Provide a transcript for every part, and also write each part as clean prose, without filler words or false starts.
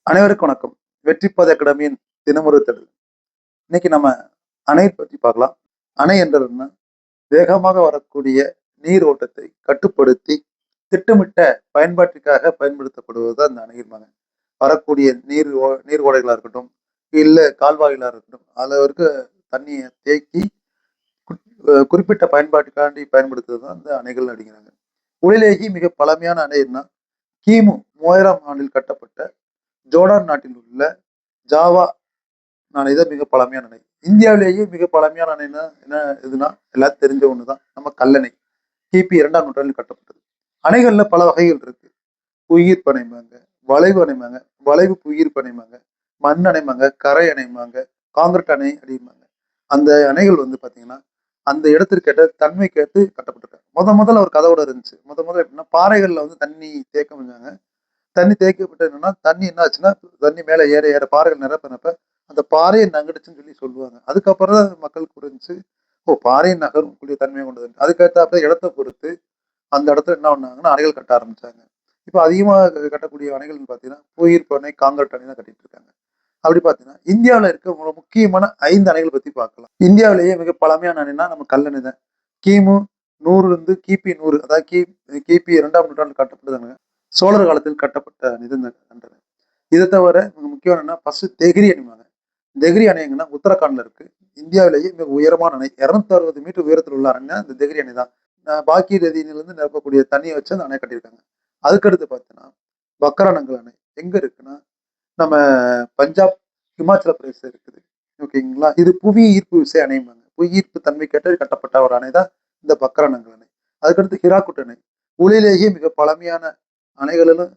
அனைவருக்கும் வணக்கம். வெற்றிப்பாதை அகாடமியின் தினமொரு தேடல். இன்னைக்கு நம்ம அணை பற்றி பார்க்கலாம். அணை என்றது என்ன? வேகமாக வரக்கூடிய நீர் ஓட்டத்தை கட்டுப்படுத்தி திட்டமிட்ட பயன்பாட்டிற்காக பயன்படுத்தப்படுவது தான் இந்த அணையிருப்பாங்க. வரக்கூடிய நீர் ஓடைகளா இருக்கட்டும், இல்ல கால்வாய்களா இருக்கட்டும், அதுல இருக்க தண்ணியை தேக்கி குறிப்பிட்ட பயன்பாட்டுக்காண்டி பயன்படுத்துவது தான் இந்த அணைகள் அப்படிங்கிறாங்க. உலகிலேயே மிக பழமையான அணைன்னா கிமு 3000ஆம் ஆண்டில் கட்டப்பட்ட ஜோர்டான் நாட்டில் உள்ள ஜாவா அணை தான் மிக பழமையான அணை. இந்தியாவிலேயே மிக பழமையான அணைன்னா என்ன இதுன்னா எல்லாரும் தெரிஞ்ச ஒண்ணுதான். நம்ம கல்லணை. கிபி 2ஆம் நூற்றாண்டில் கட்டப்பட்டது. அணைகள்ல பல வகைகள் இருக்கு. புவியீர்ப்பு அணைம்பாங்க, வளைவு அணைம்பாங்க, வளைவு புவியீர்ப்பு அணைம்பாங்க, மண் அணைம்பாங்க, கரை அணைம்பாங்க, காங்கிரீட் அணை அப்படிம்பாங்க. அந்த அணைகள் வந்து பாத்தீங்கன்னா அந்த இடத்திற்கேற்ற தன்மைக்கேற்று கட்டப்பட்டிருக்காங்க. முதல்ல ஒரு கதவோட இருந்துச்சு. முதல்ல எப்படின்னா பாறைகள்ல வந்து தண்ணி தேக்கம் செஞ்சாங்க. தண்ணி தேக்கப்பட்டு என்னன்னா தண்ணி என்ன ஆச்சுன்னா தண்ணி மேல ஏற ஏற பாறைகள் நிரப்ப அந்த பாறையை நகடுச்சுன்னு சொல்லுவாங்க. அதுக்கப்புறம் தான் மக்கள் புரிஞ்சு பாறையை நகரக்கூடிய தன்மையை கொண்டது. அதுக்கேற்றாப்புல இடத்தை பொறுத்து அந்த இடத்துல என்ன பண்ணாங்கன்னா அணைகள் கட்ட ஆரம்பிச்சாங்க. இப்போ அதிகமாக கட்டக்கூடிய அணைகள்னு பார்த்தீங்கன்னா புவியீர்ப்பு அணை, காங்கிரீட் அணை தான் கட்டிட்டு இருக்காங்க. அப்படி பார்த்தீங்கன்னா இந்தியாவில் இருக்க முக்கியமான 5 அணைகள் பத்தி பார்க்கலாம். இந்தியாவிலேயே மிக பழமையான அணைன்னா நம்ம கல்லணை தான். கிமு 100 இருந்து கிபி 100 அதாவது கிபி 2ஆம் நூற்றாண்டு கட்டப்பட்டதாங்க. சோழர் காலத்தில் கட்டப்பட்ட கண்டன. இதை தவிர மிக முக்கியம் என்னன்னா ஃபர்ஸ்ட் தெகிரி அணைவாங்க. தெகிரி அணை எங்கன்னா உத்தரகாண்ட்ல இருக்கு. இந்தியாவிலேயே மிக உயரமான அணை. 260 மீட்டர் உயரத்தில் உள்ள அணை இந்த தெகிரி அணை தான். பாக்கி நதியிலிருந்து நிரப்பக்கூடிய தண்ணியை வச்சு அந்த அணை கட்டியிருக்காங்க. அதுக்கடுத்து பார்த்தீங்கன்னா பக்ரானங்கல் அணை எங்க இருக்குன்னா நம்ம பஞ்சாப், ஹிமாச்சல பிரதேசம் இருக்குது. ஓகேங்களா? இது புவி ஈர்ப்பு விசை அணைம்பாங்க. புவி ஈர்ப்பு தன்மை கேட்டு கட்டப்பட்ட ஒரு அணை தான் இந்த பக்ரானங்கல் அணை. அதுக்கடுத்து ஹிராக்குட் அணை. உலகிலேயே மிக பழமையான அணைகளிலும்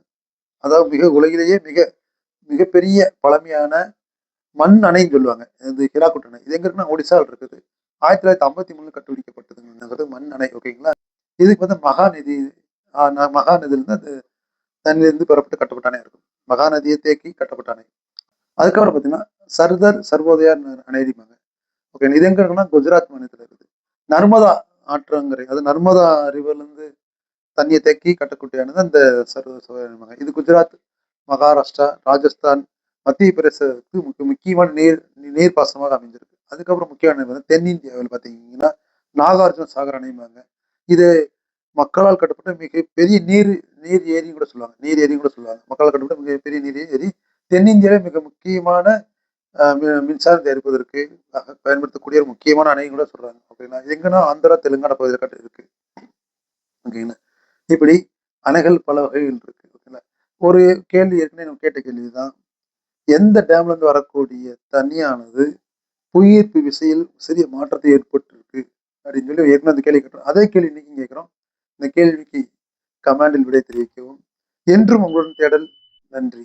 அதாவது உலகிலேயே மிகப்பெரிய பழமையான மண் அணைன்னு சொல்லுவாங்க. இது ஹிராக்குட் அணை. இது எங்க இருக்குன்னா ஒடிசாவில் இருக்குது. 1953 கண்டுபிடிக்கப்பட்டதுங்கிறது மண் அணை. ஓகேங்களா? இதுக்கு வந்து மகாநதியிலிருந்து அது தண்ணியிலிருந்து பெறப்பட்டு கட்டப்பட்ட அணை இருக்கும். மகாநதியை தேக்கி கட்டப்பட்ட அணை. அதுக்கப்புறம் பார்த்தீங்கன்னா சர்தார் சர்வோதயா அணைப்பாங்க. ஓகே, இது எங்க இருக்குன்னா குஜராத் மாநிலத்தில் இருக்குது. நர்மதா ஆற்றங்கரை, அது நர்மதா ரிவர்ல இருந்து தண்ணியை தேக்கி கட்டக்கூடியது அந்த சர்வ. இது குஜராத், மகாராஷ்டிரா, ராஜஸ்தான், மத்திய பிரதேசத்துக்கு முக்கியமான நீர்ப்பாசனமாக அமைஞ்சிருக்கு. அதுக்கப்புறம் முக்கியமான தென்னிந்தியாவில் பார்த்தீங்கன்னா நாகார்ஜுன சாகர் அணைம்பாங்க. இது மக்களால் கட்டப்பட்ட மிகப்பெரிய நீர் நீர் ஏரின்னு கூட சொல்லுவாங்க. நீர் ஏரின்னு கூட சொல்லுவாங்க. மக்களால் கட்டப்பட்ட மிகப்பெரிய நீர் ஏரி. தென்னிந்தியாவிலே மிக முக்கியமான மின்சாரம் தயாரிப்பதற்கு பயன்படுத்தக்கூடிய ஒரு முக்கியமான அணைன்னு கூட சொல்றாங்க. ஓகேங்களா? எங்கன்னா ஆந்திரா, தெலுங்கானா பகுதியில் கட்ட இருக்கு. ஓகேங்களா? இப்படி அணைகள் பல வகைகள் இருக்கு. ஓகேங்களா? ஒரு கேள்வி ஏற்கனவே நம்ம கேட்ட கேள்விதான். எந்த டேம்ல இருந்து வரக்கூடிய தண்ணியானது புவியீர்ப்பு விசையில் சிறிய மாற்றத்தை ஏற்பட்டிருக்கு அப்படின்னு சொல்லி ஏற்கனவே அந்த கேள்வி கேட்டோம். அதே கேள்வி இன்னைக்கு கேட்கிறோம். இந்த கேள்விக்கு கமெண்டில் விடை தெரிவிக்கவும். என்றும் உங்களுடன் தேடல். நன்றி.